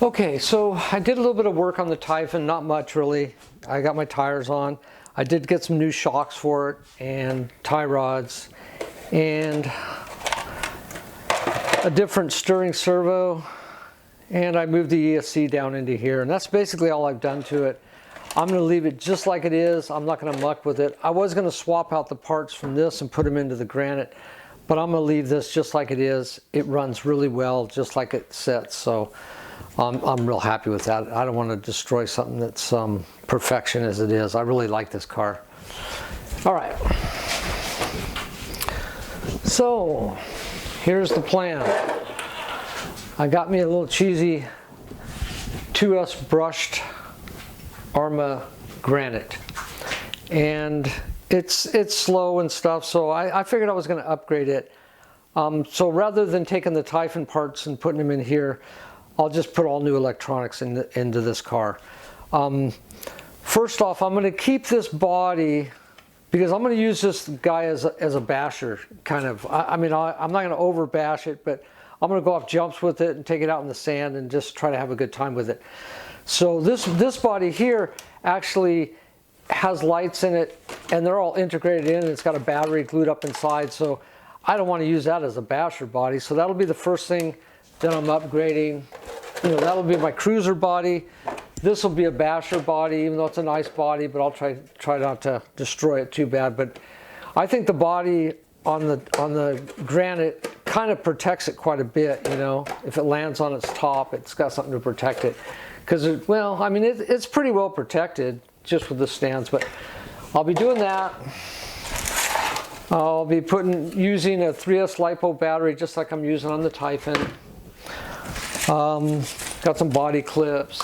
Okay, so I did a little bit of work on the Typhon, not much really. I got my tires on. I did get some new shocks for it and tie rods and a different steering servo, and I moved the ESC down into here, and that's basically all I've done to it. I'm going to leave it just like it is. I'm not going to muck with it. I was going to swap out the parts from this and put them into the Granite, but I'm going to leave this just like it is. It runs really well, just like it sets, so I'm real happy with that. I don't want to destroy something that's perfection as it is. I really like this car. All right. So here's the plan. I got me a little cheesy 2S brushed Firma Granite, and it's slow and stuff, so I figured I was going to upgrade it. So rather than taking the Typhon parts and putting them in here, I'll just put all new electronics into this car. First off, I'm going to keep this body because I'm going to use this guy as a basher, kind of. I'm not going to over bash it, but I'm going to go off jumps with it and take it out in the sand and just try to have a good time with it. So this body here actually has lights in it, and they're all integrated in, and it's got a battery glued up inside, so I don't want to use that as a basher body. So that'll be the first thing that I'm upgrading. You know, that'll be my cruiser body. This will be a basher body, even though it's a nice body, but I'll try not to destroy it too bad. But I think the body on the Granite kind of protects it quite a bit, you know. If it lands on its top, it's got something to protect it. Because, well, I mean, it's pretty well protected just with the stands, but I'll be doing that. I'll be using a 3S LiPo battery just like I'm using on the Typhon. Got some body clips.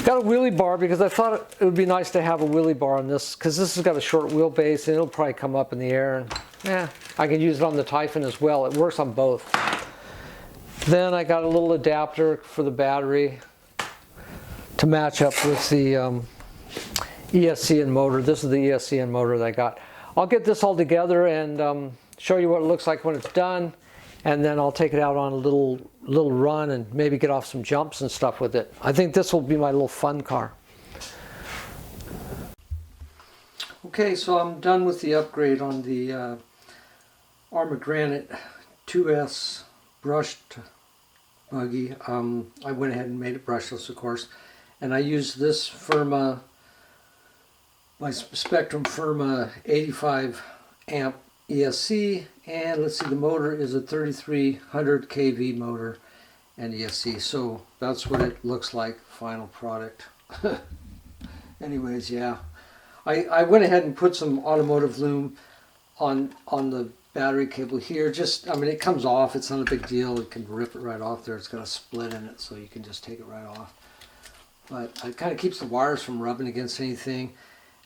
Got a wheelie bar because I thought it would be nice to have a wheelie bar on this, because this has got a short wheelbase and it'll probably come up in the air, and yeah, I can use it on the Typhon as well. It works on both. Then I got a little adapter for the battery to match up with the ESC and motor. This is the ESC and motor that I got. I'll get this all together and show you what it looks like when it's done, and then I'll take it out on a little run and maybe get off some jumps and stuff with it. I think this will be my little fun car. Okay, so I'm done with the upgrade on the Firma Granite 2S brushed buggy. I went ahead and made it brushless, of course, and I used this Firma, my Spectrum Firma 85 amp ESC, and let's see, the motor is a 3300 kV motor and ESC, so that's what it looks like, final product. Anyways, yeah, I went ahead and put some automotive loom on the battery cable here. Just, I mean, it comes off, it's not a big deal, you can rip it right off there. It's got a split in it, so you can just take it right off, but it kind of keeps the wires from rubbing against anything.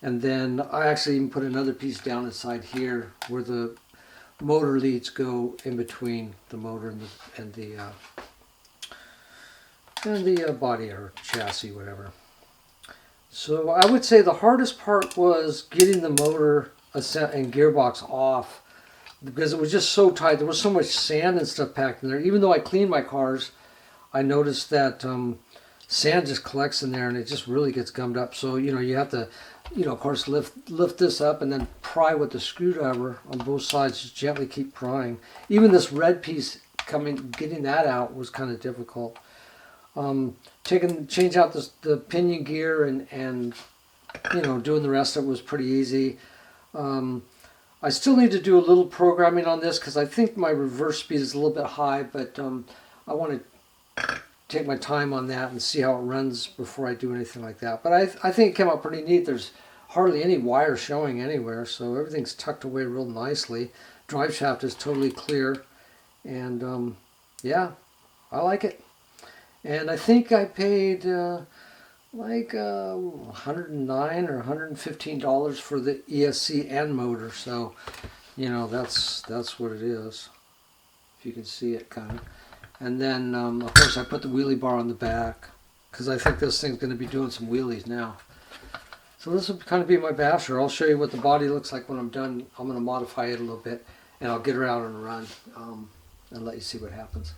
And then I actually even put another piece down inside here where the motor leads go in between the motor and the body or chassis, whatever. So I would say the hardest part was getting the motor and gearbox off, because it was just so tight. There was so much sand and stuff packed in there. Even though I cleaned my cars, I noticed that sand just collects in there and it just really gets gummed up. So, you know, you have to, you know, of course, lift this up and then pry with the screwdriver on both sides. Just gently keep prying. Even this red piece getting that out was kind of difficult. Change out the pinion gear and you know, doing the rest of it was pretty easy. I still need to do a little programming on this because I think my reverse speed is a little bit high, but I want to take my time on that and see how it runs before I do anything like that. But I think it came out pretty neat. There's hardly any wire showing anywhere, so everything's tucked away real nicely. Drive shaft is totally clear, and yeah, I like it. And I think I paid like $109 or $115 for the ESC and motor, so you know, that's what it is, if you can see it kind of. And then of course I put the wheelie bar on the back because I think this thing's going to be doing some wheelies now. So this will kind of be my basher. I'll show you what the body looks like when I'm done. I'm going to modify it a little bit and I'll get her out on a run and let you see what happens.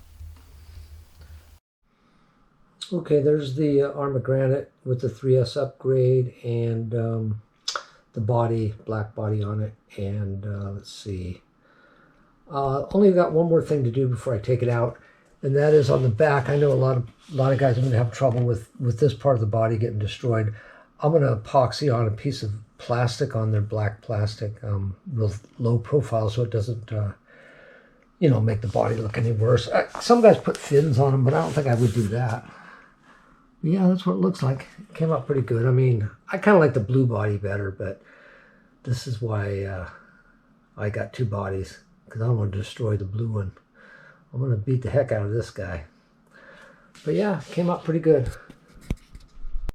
Okay, there's the Arma Granite with the 3S upgrade and the body, black body on it. And let's see. Only got one more thing to do before I take it out, and that is on the back. I know a lot of guys are going to have trouble with this part of the body getting destroyed. I'm going to epoxy on a piece of plastic on their black plastic, real low profile, so it doesn't you know, make the body look any worse. Some guys put fins on them, but I don't think I would do that. Yeah, that's what it looks like. It came out pretty good. I mean, I kind of like the blue body better, but this is why I got two bodies, because I don't want to destroy the blue one. I'm going to beat the heck out of this guy. But yeah, came out pretty good.